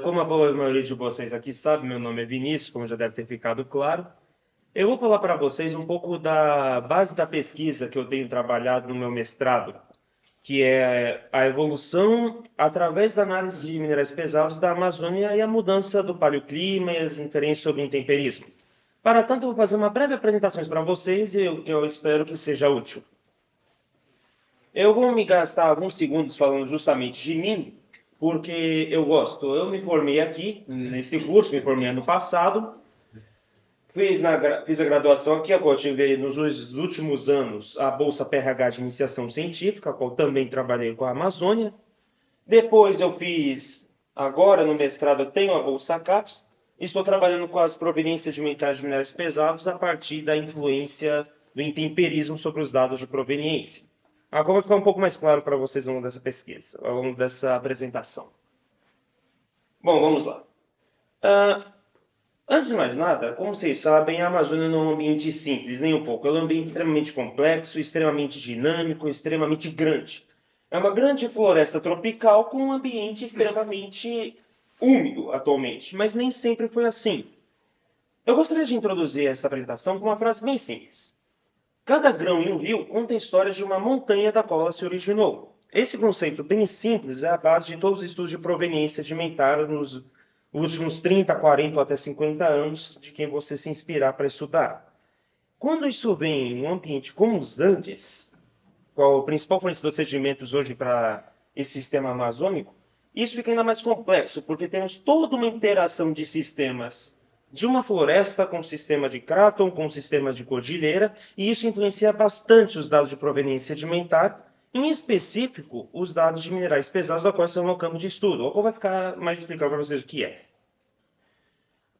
Como a boa maioria de vocês aqui sabe, meu nome é Vinícius, como já deve ter ficado claro. Eu vou falar para vocês um pouco da base da pesquisa que eu tenho trabalhado no meu mestrado, que é a evolução através da análise de minerais pesados da Amazônia e a mudança do paleoclima e as inferências sobre intemperismo. Para tanto, eu vou fazer uma breve apresentação para vocês e eu espero que seja útil. Eu vou me gastar alguns segundos falando justamente de mim, porque eu gosto. Eu me formei aqui, nesse curso, me formei ano passado, fiz a graduação aqui, a qual eu tive nos últimos anos a Bolsa PRH de Iniciação Científica, a qual também trabalhei com a Amazônia. Depois eu fiz, agora no mestrado eu tenho a Bolsa CAPES, e estou trabalhando com as proveniências de metais de minerais pesados a partir da influência do intemperismo sobre os dados de proveniência. Agora vai ficar um pouco mais claro para vocês ao longo dessa pesquisa, ao longo dessa apresentação. Bom, vamos lá. Antes de mais nada, como vocês sabem, a Amazônia não é um ambiente simples, nem um pouco. Ela é um ambiente extremamente complexo, extremamente dinâmico, extremamente grande. É uma grande floresta tropical com um ambiente extremamente úmido atualmente, mas nem sempre foi assim. Eu gostaria de introduzir essa apresentação com uma frase bem simples. Cada grão em um rio conta a história de uma montanha da qual ela se originou. Esse conceito bem simples é a base de todos os estudos de proveniência sedimentar nos últimos 30, 40 ou até 50 anos de quem você se inspirar para estudar. Quando isso vem em um ambiente como os Andes, qual é o principal fornecedor de sedimentos hoje para esse sistema amazônico, isso fica ainda mais complexo, porque temos toda uma interação de sistemas de uma floresta com o sistema de Craton, com o sistema de cordilheira, e isso influencia bastante os dados de proveniência sedimentar, em específico os dados de minerais pesados, da qual são o meu campo de estudo, o qual vai ficar mais explicado para vocês o que é.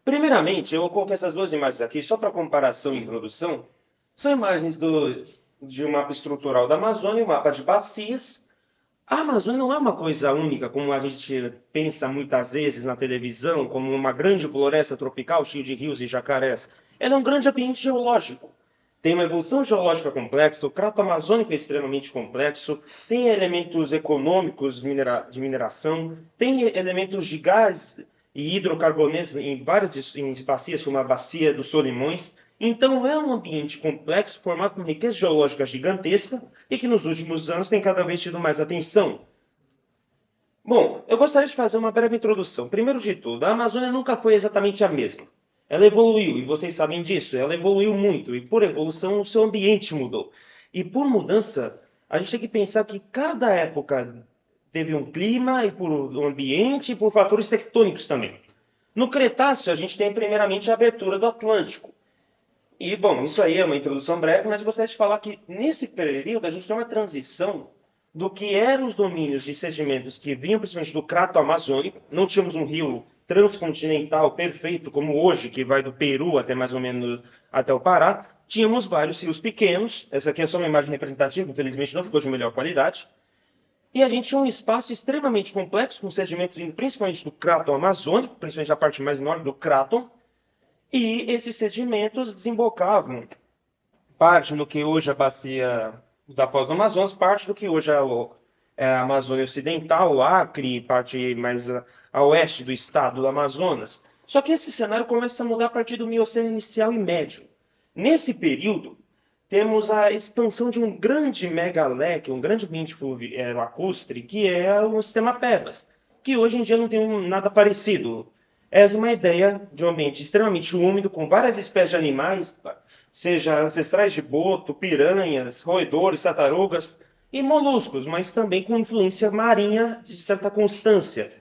Primeiramente, eu vou colocar essas duas imagens aqui só para comparação e introdução. São imagens de um mapa estrutural da Amazônia, um mapa de bacias. A Amazônia não é uma coisa única, como a gente pensa muitas vezes na televisão, como uma grande floresta tropical cheia de rios e jacarés. Ela é um grande ambiente geológico. Tem uma evolução geológica complexa, o crato amazônico é extremamente complexo, tem elementos econômicos de mineração, tem elementos de gás e hidrocarbonetos em várias bacias, como a bacia dos Solimões. Então é um ambiente complexo, formado por riqueza geológica gigantesca e que nos últimos anos tem cada vez tido mais atenção. Bom, eu gostaria de fazer uma breve introdução. Primeiro de tudo, a Amazônia nunca foi exatamente a mesma. Ela evoluiu, e vocês sabem disso, ela evoluiu muito, e por evolução o seu ambiente mudou. E por mudança, a gente tem que pensar que cada época teve um clima, e por um ambiente, e por fatores tectônicos também. No Cretáceo, a gente tem primeiramente a abertura do Atlântico. E, bom, isso aí é uma introdução breve, mas gostaria de falar que nesse período a gente tem uma transição do que eram os domínios de sedimentos que vinham principalmente do Crato Amazônico. Não tínhamos um rio transcontinental perfeito como hoje, que vai do Peru até mais ou menos até o Pará. Tínhamos vários rios pequenos. Essa aqui é só uma imagem representativa, infelizmente não ficou de melhor qualidade. E a gente tinha um espaço extremamente complexo, com sedimentos vindo principalmente do Crato Amazônico, principalmente a parte mais norte do Craton, e esses sedimentos desembocavam parte do que hoje é a bacia da Foz do Amazonas, parte do que hoje é a Amazônia Ocidental, o Acre, parte mais a oeste do estado do Amazonas. Só que esse cenário começa a mudar a partir do Mioceno inicial e médio. Nesse período, temos a expansão de um grande megaleque, um grande ambiente lacustre, que é o sistema Pebas, que hoje em dia não tem nada parecido. Essa é uma ideia de um ambiente extremamente úmido, com várias espécies de animais, seja ancestrais de boto, piranhas, roedores, tartarugas e moluscos, mas também com influência marinha de certa constância,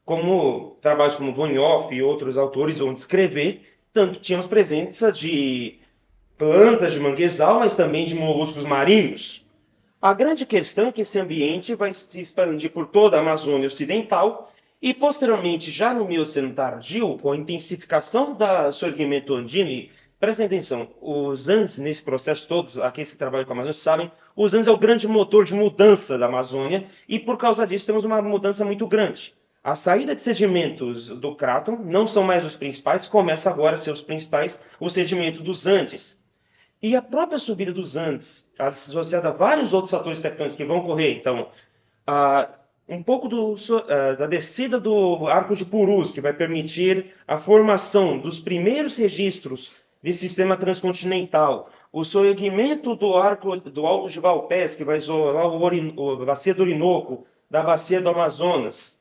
como trabalhos como Von Hoff e outros autores vão descrever, tanto que tínhamos presença de plantas de manguezal, mas também de moluscos marinhos. A grande questão é que esse ambiente vai se expandir por toda a Amazônia Ocidental e, posteriormente, já no Mioceno tardio, com a intensificação do surgimento andino, e prestem atenção, os Andes, nesse processo todos, aqueles que trabalham com a Amazônia sabem, os Andes é o grande motor de mudança da Amazônia e, por causa disso, temos uma mudança muito grande. A saída de sedimentos do Craton não são mais os principais, começa agora a ser os principais, o sedimento dos Andes. E a própria subida dos Andes, associada a vários outros fatores tectônicos que vão ocorrer, então, um pouco da descida do Arco de Purus, que vai permitir a formação dos primeiros registros de sistema transcontinental, o segmento do Arco do Alto de Valpés, que vai isolar a bacia do Orinoco da bacia do Amazonas,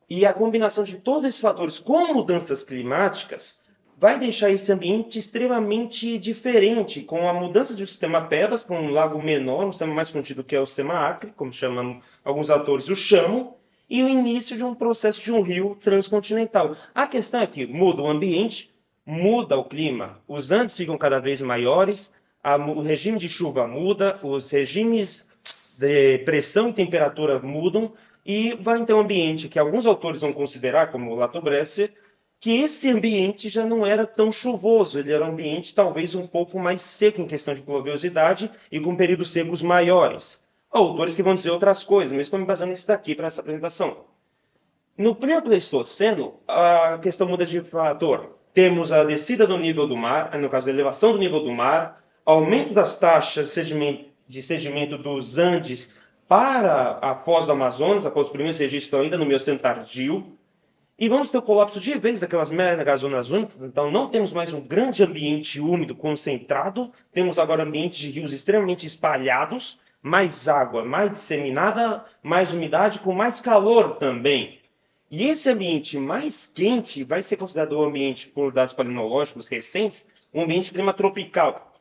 e a combinação de todos esses fatores com mudanças climáticas vai deixar esse ambiente extremamente diferente, com a mudança do sistema Pebas para um lago menor, um sistema mais contido que é o sistema Acre, como chamam alguns autores, o chamam, e o início de um processo de um rio transcontinental. A questão é que muda o ambiente, muda o clima, os Andes ficam cada vez maiores, o regime de chuva muda, os regimes de pressão e temperatura mudam, e vai ter um ambiente que alguns autores vão considerar, como o Lato Bresser, que esse ambiente já não era tão chuvoso, ele era um ambiente talvez um pouco mais seco em questão de pluviosidade e com períodos secos maiores. Há autores que vão dizer outras coisas, mas estou me basando nisso daqui para essa apresentação. No Pleistoceno, a questão muda de fator. Temos a descida do nível do mar, no caso a elevação do nível do mar, aumento das taxas de sedimento dos Andes para a foz do Amazonas, após os primeiros registros estão ainda no Mioceno tardio, e vamos ter o colapso de vez daquelas mega zonas úmidas, então não temos mais um grande ambiente úmido concentrado, temos agora ambientes de rios extremamente espalhados, mais água, mais disseminada, mais umidade, com mais calor também. E esse ambiente mais quente vai ser considerado o ambiente, por dados palinológicos recentes, um ambiente de clima tropical.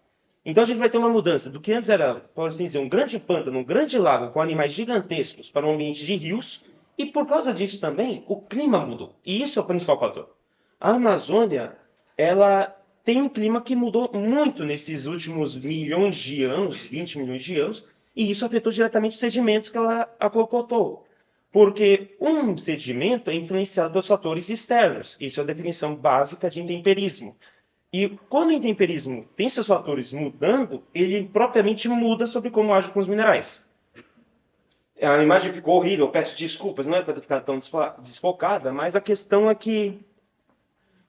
Então a gente vai ter uma mudança do que antes era, por assim dizer, um grande pântano, um grande lago com animais gigantescos para um ambiente de rios, e por causa disso também, o clima mudou. E isso é o principal fator. A Amazônia, ela tem um clima que mudou muito nesses últimos milhões de anos, 20 milhões de anos, e isso afetou diretamente os sedimentos que ela acopotou. Porque um sedimento é influenciado pelos fatores externos. Isso é a definição básica de intemperismo. E quando o intemperismo tem seus fatores mudando, ele propriamente muda sobre como age com os minerais. A imagem ficou horrível, peço desculpas, não é para ter ficado tão desfocada, mas a questão é que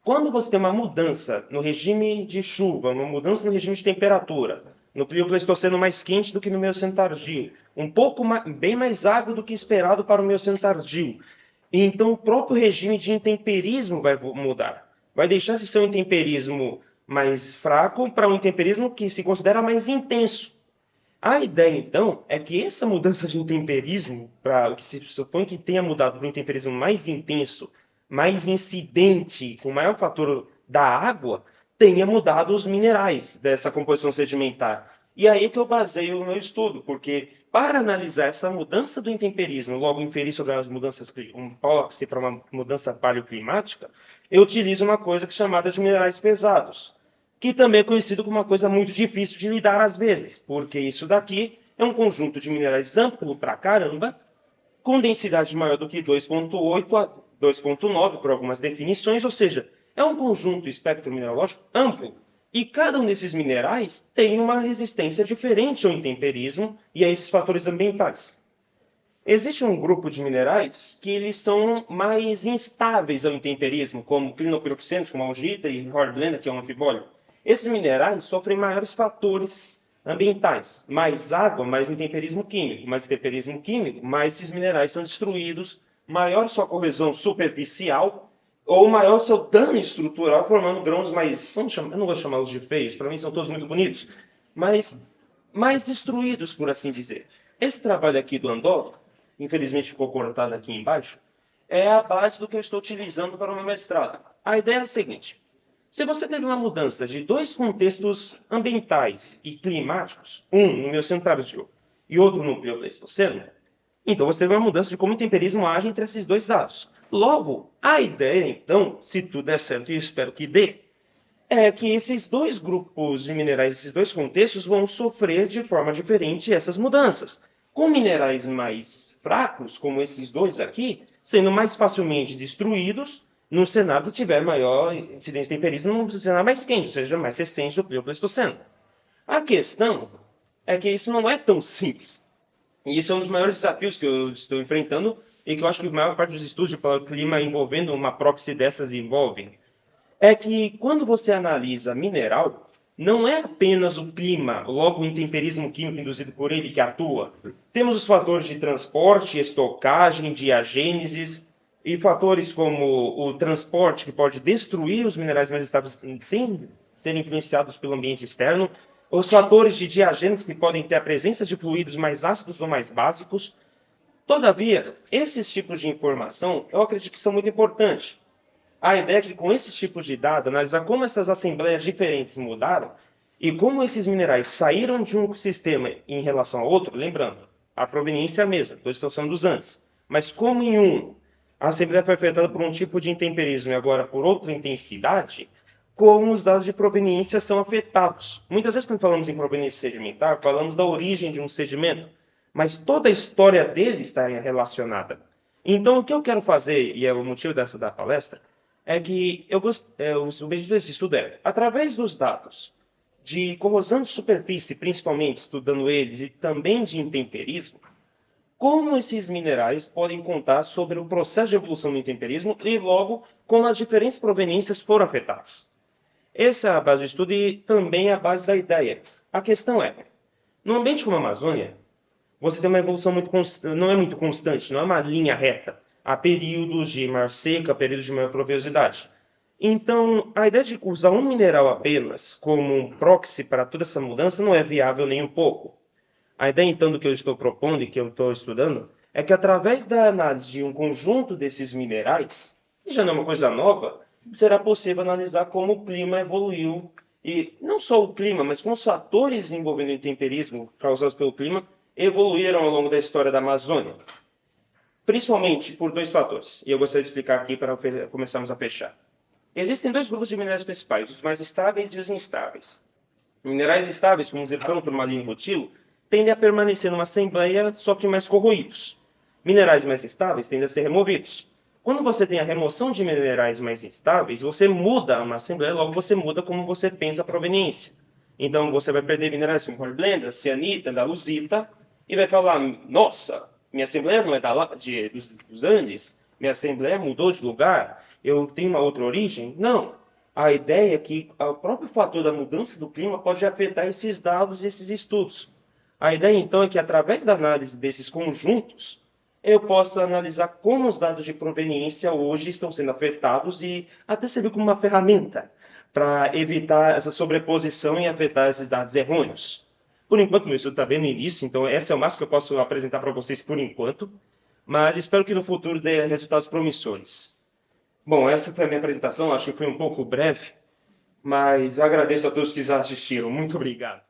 quando você tem uma mudança no regime de chuva, uma mudança no regime de temperatura, no Pleistoceno mais quente do que no Mioceno tardio, um pouco bem mais água do que esperado para o Mioceno tardio, e então o próprio regime de intemperismo vai mudar. Vai deixar de ser um intemperismo mais fraco para um intemperismo que se considera mais intenso. A ideia, então, é que essa mudança de intemperismo, para o que se supõe que tenha mudado para um intemperismo mais intenso, mais incidente, com maior fator da água, tenha mudado os minerais dessa composição sedimentar. E aí que eu baseio o meu estudo, porque para analisar essa mudança do intemperismo, logo inferir sobre as mudanças, um proxy para uma mudança paleoclimática, eu utilizo uma coisa chamada de minerais pesados, que também é conhecido como uma coisa muito difícil de lidar às vezes, porque isso daqui é um conjunto de minerais amplo pra caramba, com densidade maior do que 2,8 a 2,9 por algumas definições, ou seja, é um conjunto espectro mineralógico amplo, e cada um desses minerais tem uma resistência diferente ao intemperismo e a esses fatores ambientais. Existe um grupo de minerais que eles são mais instáveis ao intemperismo, como clinopiroxenos, como a algita e hornblenda, que é um anfibólio. Esses minerais sofrem maiores fatores ambientais, mais água, mais intemperismo químico, mais esses minerais são destruídos, maior sua corrosão superficial ou maior seu dano estrutural, formando grãos mais, eu não vou chamá-los de feios, para mim são todos muito bonitos, mas mais destruídos, por assim dizer. Esse trabalho aqui do Andor, infelizmente ficou cortado aqui embaixo, é a base do que eu estou utilizando para o meu mestrado. A ideia é a seguinte: se você teve uma mudança de dois contextos ambientais e climáticos, um no Mioceno tardio e outro no Pleistoceno, então você teve uma mudança de como o intemperismo age entre esses dois dados. Logo, a ideia, então, se tudo der certo, e eu espero que dê, é que esses dois grupos de minerais, esses dois contextos, vão sofrer de forma diferente essas mudanças. Com minerais mais fracos, como esses dois aqui, sendo mais facilmente destruídos num cenário que tiver maior incidência de temperismo, num cenário mais quente, ou seja, mais recente do Pleistoceno. A questão é que isso não é tão simples. E isso é um dos maiores desafios que eu estou enfrentando e que eu acho que a maior parte dos estudos de paleoclima envolvendo uma proxy dessas envolvem. É que quando você analisa mineral, não é apenas o clima, logo o intemperismo químico induzido por ele que atua. Temos os fatores de transporte, estocagem, diagênesis, e fatores como o transporte, que pode destruir os minerais mais estáveis sem serem influenciados pelo ambiente externo, os fatores de diagênese, que podem ter a presença de fluidos mais ácidos ou mais básicos. Todavia, esses tipos de informação, eu acredito que são muito importantes. A ideia é que, com esses tipos de dados, analisar como essas assembleias diferentes mudaram e como esses minerais saíram de um sistema em relação a outro, lembrando, a proveniência é a mesma, dois estão sendo dos antes, mas como em um a assembleia foi afetada por um tipo de intemperismo e agora por outra intensidade, como os dados de proveniência são afetados. Muitas vezes, quando falamos em proveniência sedimentar, falamos da origem de um sedimento, mas toda a história dele está relacionada. Então, o que eu quero fazer, e é o motivo dessa da palestra, é que o objetivo desse estudo é, através dos dados de corrosão de superfície, principalmente estudando eles, e também de intemperismo, como esses minerais podem contar sobre o processo de evolução do intemperismo e, logo, como as diferentes proveniências foram afetadas. Essa é a base do estudo e também é a base da ideia. A questão é, no ambiente como a Amazônia, você tem uma evolução não é muito constante, não é uma linha reta. Há períodos de mar seco, há períodos de maior pluviosidade. Então, a ideia de usar um mineral apenas como um proxy para toda essa mudança não é viável nem um pouco. A ideia, então, do que eu estou propondo e que eu estou estudando é que, através da análise de um conjunto desses minerais, que já não é uma coisa nova, será possível analisar como o clima evoluiu. E não só o clima, mas como os fatores envolvendo o intemperismo causados pelo clima evoluíram ao longo da história da Amazônia. Principalmente por dois fatores, e eu gostaria de explicar aqui para começarmos a fechar. Existem dois grupos de minerais principais, os mais estáveis e os instáveis. Minerais estáveis, como o zircão, turmalina e rutilo, tendem a permanecer numa assembleia, só que mais corroídos. Minerais mais instáveis tendem a ser removidos. Quando você tem a remoção de minerais mais instáveis, você muda uma assembleia, logo você muda como você pensa a proveniência. Então você vai perder minerais como hornblenda, cianita, andaluzita, e vai falar, nossa, minha assembleia não é dos Andes, minha assembleia mudou de lugar, eu tenho uma outra origem? Não. A ideia é que o próprio fator da mudança do clima pode afetar esses dados e esses estudos. A ideia, então, é que, através da análise desses conjuntos, eu possa analisar como os dados de proveniência hoje estão sendo afetados e até servir como uma ferramenta para evitar essa sobreposição e afetar esses dados errôneos. Por enquanto, meu estudo está bem no início, então esse é o máximo que eu posso apresentar para vocês por enquanto, mas espero que no futuro dê resultados promissores. Bom, essa foi a minha apresentação, acho que foi um pouco breve, mas agradeço a todos que assistiram. Muito obrigado.